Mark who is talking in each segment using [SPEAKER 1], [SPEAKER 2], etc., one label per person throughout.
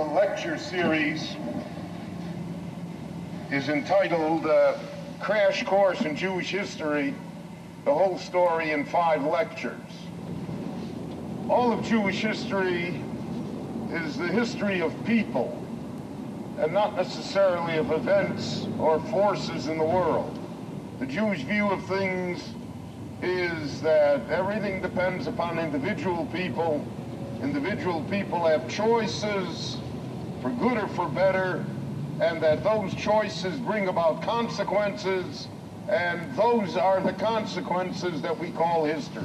[SPEAKER 1] The lecture series is entitled Crash Course in Jewish History, the whole story in 5 lectures. All of Jewish history is the history of people and not necessarily of events or forces in the world. The Jewish view of things is that everything depends upon individual people. Individual people have choices for good or for better, and that those choices bring about consequences, and those are the consequences that we call history.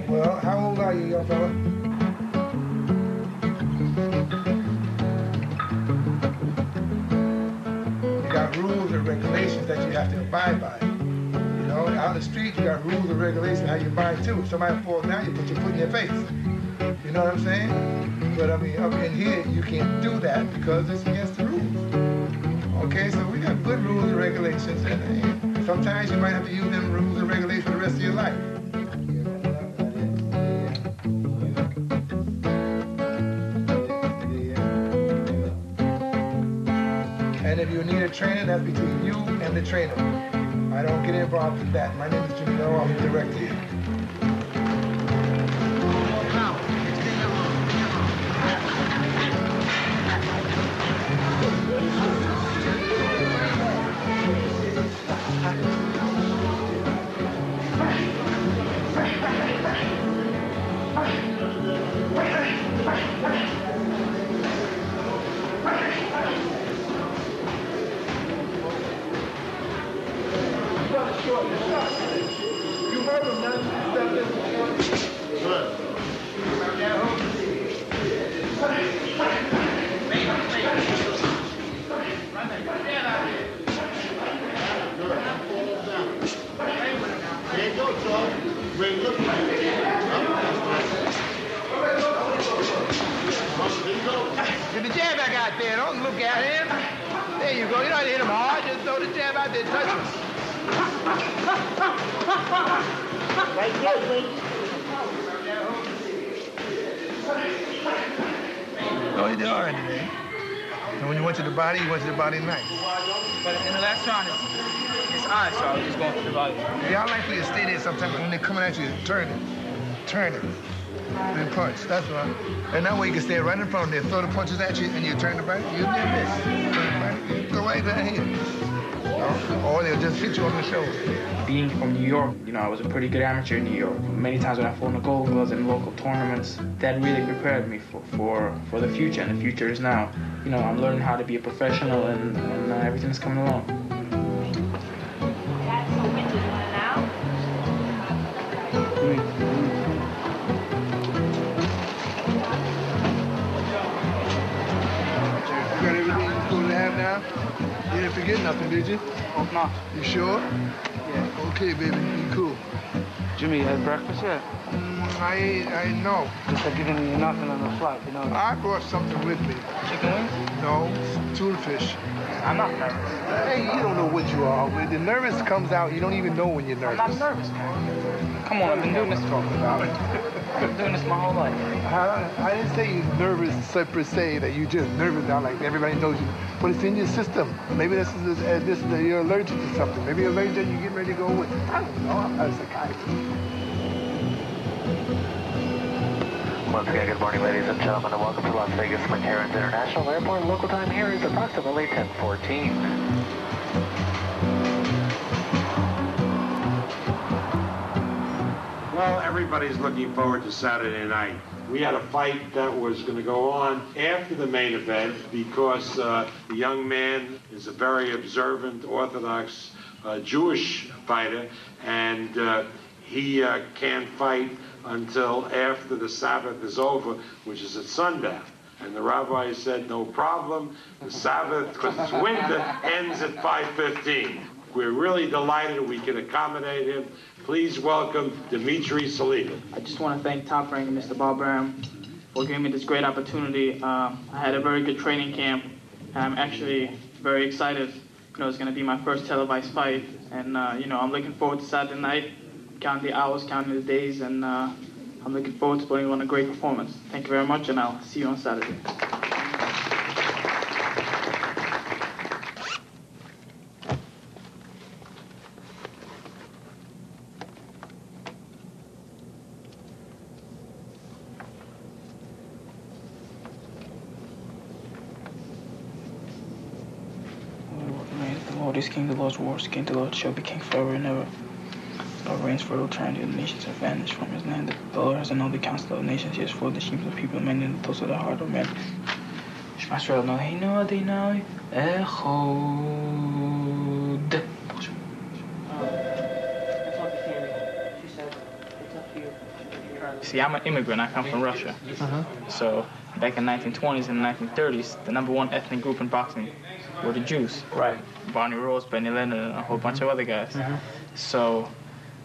[SPEAKER 2] Well, how old are you, young fella? You got rules and regulations that you have to abide by. You know, out in the street, you got rules and regulations how you abide too. If somebody falls down, you put your foot in your face. You know what I'm saying? But I mean, up in here, you can't do that because it's against the rules. Okay, so we got good rules and regulations, and sometimes you might have to use them rules and regulations for the rest of your life. And if you need a trainer, that's between you and the trainer. I don't get involved in that. My name is Jimmy Noah, I'm the director here. You heard him, man. Good. There you go, Joe. Great look. Get the jab back out there. Don't look at him. There you go. You don't have to hit him hard. Just throw the jab out there and touch him. Right there, please. Oh, you did all right today. And when you went to the body nice.
[SPEAKER 3] But in the last round, it's on, so I was just going for the body.
[SPEAKER 2] Yeah, I like for you to stay there sometimes when they're coming at you, turn it. Then punch, that's right. And that way you can stay right in front of them, throw the punches at you, and you turn the body, you get missed. You go right down here. Or they'll just hit you on the shoulder.
[SPEAKER 3] Being from New York, you know, I was a pretty good amateur in New York. Many times when I fought in the Golden Gloves and local tournaments, that really prepared me for the future, and the future is now. You know, I'm learning how to be a professional, and everything's coming along.
[SPEAKER 4] That's so windy now.
[SPEAKER 2] You got everything you're supposed to have now? You didn't forget nothing, did you?
[SPEAKER 3] Hope not.
[SPEAKER 2] You sure?
[SPEAKER 3] Yeah.
[SPEAKER 2] Okay, baby, you cool.
[SPEAKER 3] Jimmy, you had breakfast yet?
[SPEAKER 2] I know.
[SPEAKER 3] Just like giving you nothing on the flight, you know.
[SPEAKER 2] I brought something with me.
[SPEAKER 3] Chicken wings?
[SPEAKER 2] No, tuna fish.
[SPEAKER 3] I'm not nervous.
[SPEAKER 2] Hey, you don't know what you are. When the nervous comes out, you don't even know when you're nervous.
[SPEAKER 3] I'm not nervous, man. Come on, I've been doing this
[SPEAKER 2] talking about.
[SPEAKER 3] I've been doing this my whole life.
[SPEAKER 2] I didn't say you're nervous per se, that you're just nervous now, like everybody knows you. But it's in your system. Maybe this is you're allergic to something. Maybe you're allergic and you're getting ready to go with. I don't know. I'm not a psychiatrist.
[SPEAKER 5] Once again, good morning, ladies and gentlemen, and welcome to Las Vegas McCarran International Airport. Local time here is approximately 10:14.
[SPEAKER 6] Well, everybody's looking forward to Saturday night. We had a fight that was going to go on after the main event because the young man is a very observant, Orthodox Jewish fighter, and he can't fight until after the Sabbath is over, which is at sundown. And the rabbi said, no problem, the Sabbath, because it's winter, ends at 5:15. We're really delighted we can accommodate him. Please welcome Dimitri Salita.
[SPEAKER 3] I just want to thank Top Rank and Mr. Bob Aram for giving me this great opportunity. I had a very good training camp, and I'm actually very excited. It's going to be my first televised fight, and I'm looking forward to Saturday night, counting the hours, counting the days, and I'm looking forward to putting on a great performance. Thank you very much, and I'll see you on Saturday. The Lord is King, the Lord's wars, King, the Lord shall be King forever and ever. The Lord reigns forever, trying the nations have vanished from his land. The Lord has annulled the counsel of nations, he has fooled the sheep of the people, men in the thoughts of the heart of men. Shema Yisrael, Eloheinu Adonai Echad. See, I'm an immigrant. I come from Russia. So back in the 1920s and 1930s, the #1 ethnic group in boxing were the Jews. Right. Barney Rose, Benny Leonard, and a whole bunch of other guys. So,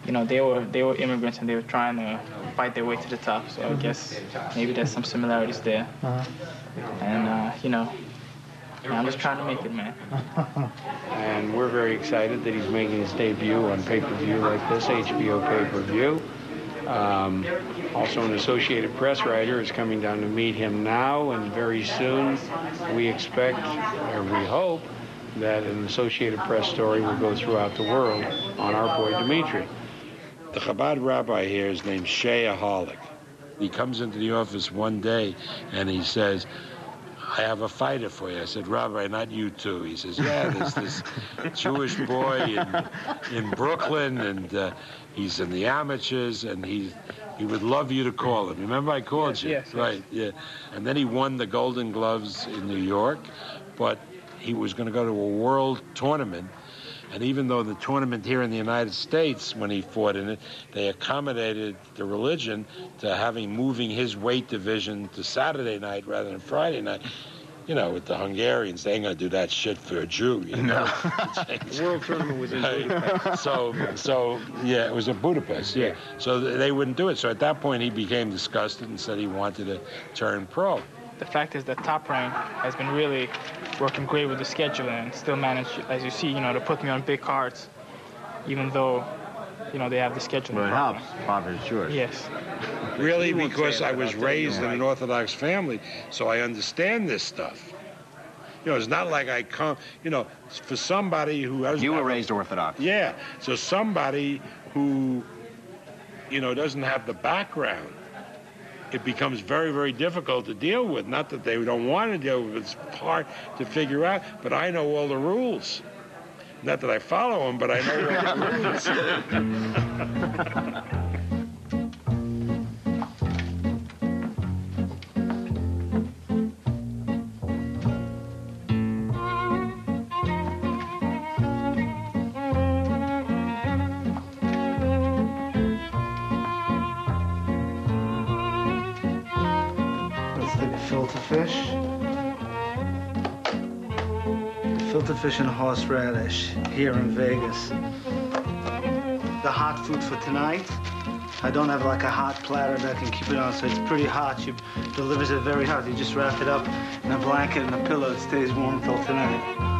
[SPEAKER 3] they were immigrants and they were trying to fight their way to the top. So I guess maybe there's some similarities there. And I'm just trying to make it, man.
[SPEAKER 7] And we're very excited that he's making his debut on pay-per-view like this, HBO pay-per-view. Also, an Associated Press writer is coming down to meet him now, and very soon we expect, or we hope, that an Associated Press story will go throughout the world on our boy Dmitry.
[SPEAKER 6] The Chabad rabbi here is named Shea Harlick. He comes into the office one day and he says, I have a fighter for you. I said, Rabbi, not you too. He says, yeah, there's this Jewish boy in Brooklyn, and he's in the amateurs, and he would love you to call him. Remember I called you?
[SPEAKER 3] Yes.
[SPEAKER 6] Right, yeah. And then he won the Golden Gloves in New York, but he was going to go to a world tournament. And even though the tournament here in the United States, when he fought in it, they accommodated the religion to moving his weight division to Saturday night rather than Friday night. With the Hungarians, they ain't gonna do that shit for a Jew. No.
[SPEAKER 7] The world tournament was in Budapest.
[SPEAKER 6] So yeah, it was in Budapest. Yeah. So they wouldn't do it. So at that point, he became disgusted and said he wanted to turn pro.
[SPEAKER 3] The fact is that Top Rank has been really working great with the schedule and still managed, as you see, to put me on big cards, even though, they have the schedule.
[SPEAKER 8] Well, it helps. Father's Jewish.
[SPEAKER 3] Yes.
[SPEAKER 6] Really, because I was raised in an Orthodox family, so I understand this stuff. It's not like I come, for somebody who has...
[SPEAKER 8] You were raised Orthodox.
[SPEAKER 6] Yeah. So somebody who, doesn't have the background, it becomes very, very difficult to deal with. Not that they don't want to deal with it, it's hard to figure out, but I know all the rules. Not that I follow them, but I know all the rules.
[SPEAKER 9] Filter fish and horseradish here in Vegas. The hot food for tonight. I don't have like a hot platter that I can keep it on, so it's pretty hot. She delivers it very hot. You just wrap it up in a blanket and a pillow. It stays warm till tonight.